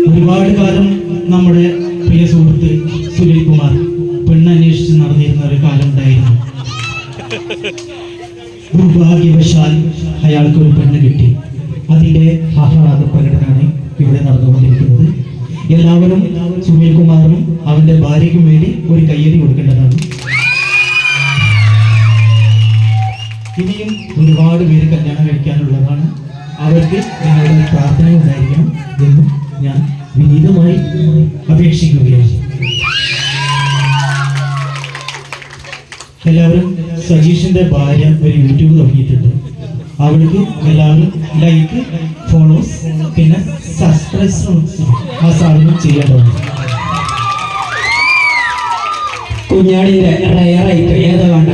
ഒരുപാട് കാലം നമ്മുടെ പ്രിയ സുഹൃത്ത് സുനിൽ കുമാർ പെണ്ണന്വേഷിച്ച് നടന്നിരുന്ന ഒരു കാലം ഉണ്ടായിരുന്നു. ദുർഭാഗ്യവശാൽ അയാൾക്ക് ഒരു പെണ്ണ് കിട്ടി. അതിൻ്റെ ആഹ്ലാദ പ്രകടനമാണ് ഇവിടെ നടന്നുകൊണ്ടിരിക്കുന്നത്. എല്ലാവരും സുനിൽ കുമാറിനും അവന്റെ ഭാര്യയ്ക്കും വേണ്ടി ഒരു കയ്യടി കൊടുക്കേണ്ടതാണ്. ഇനിയും ഒരുപാട് പേര് കല്യാണം കഴിക്കാനുള്ളതാണ്. അവർക്ക് നിങ്ങളുടെ പ്രാർത്ഥന ഉണ്ടായിരിക്കണം എന്നും ഞാൻ വിനീതമായി അപേക്ഷിക്കുകയാണ്. എല്ലാവരും സജീഷിന്റെ ഭാര്യ ഒരു യൂട്യൂബ് തുടങ്ങിയിട്ടുണ്ട്. അവൾക്ക് എല്ലാവരും ലൈക്ക്, ഫോളോസ്, പിന്നെ സബ്സ്ക്രൈബ് ആ സാധനം ചെയ്യേണ്ടതാണ്. കുഞ്ഞാടിയുടെ റയറായിട്ട് ഏതാ വേണ്ട?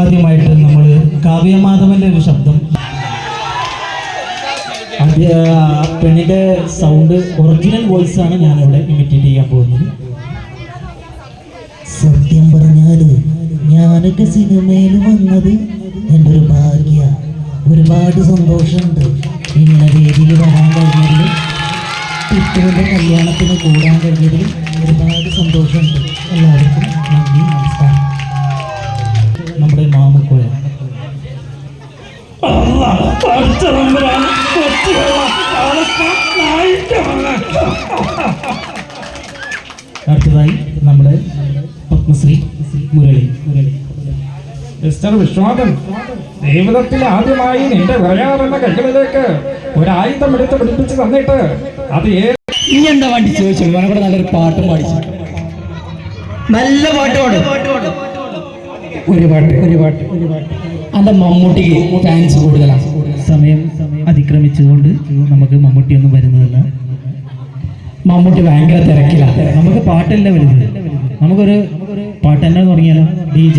ആദ്യമായിട്ട് നമ്മൾ കാവ്യമാധവന്റെ ഒരു ശബ്ദം, പെണ്ണിന്റെ സൗണ്ട് ഒറിജിനൽ വോയിസ് ആണ് ഞാനിവിടെ ഇമിറ്റേറ്റ് ചെയ്യാൻ പോകുന്നത്. സത്യം പറഞ്ഞാല് ഞാനൊക്കെ സിനിമയിൽ വന്നത് എൻ്റെ ഒരു ഭാഗ്യ. ഒരുപാട് സന്തോഷമുണ്ട് ഇങ്ങനെ വേദിയിൽ വരാൻ കഴിഞ്ഞതിൽ, ടിറ്റുവിൻ്റെ കല്യാണത്തിന് കൂടാൻ കഴിഞ്ഞതിൽ ഒരുപാട് സന്തോഷമുണ്ട്. എല്ലാവർക്കും നന്ദി, നമസ്കാരം. നമ്മുടെ മാമക്കോയ അടുത്തതായി നമ്മുടെ പത്മശ്രീ മുരളി. മിസ്റ്റർ വിശ്വനാഥൻ, ജീവിതത്തിൽ ആദ്യമായി നിന്റെ വിറയാറുന്ന കൈകളിലേക്ക് ഒരായുധം എടുത്ത് പിടിപ്പിച്ച് തന്നിട്ട് അത് ഇനി എന്താ പാടി ചോദിച്ചോളൂ. ഇവിടെ നല്ലൊരു പാട്ടും പാടിച്ചു. നല്ല പാട്ട് പാടും. ഒരു പാട്ട് അന്റെ മമ്മൂട്ടിക്ക് ഫാൻസ് കൂടുതലാണ്. സമയം അതിക്രമിച്ചുകൊണ്ട് നമുക്ക് മമ്മൂട്ടിയൊന്നും വരുന്നതല്ല. മമ്മൂട്ടി ഭയങ്കര തിരക്കിലാണ്. നമുക്ക് പാട്ടല്ല വരുന്നത്. നമുക്കൊരു പാട്ട് തന്നെ തുടങ്ങിയാലോ? DJ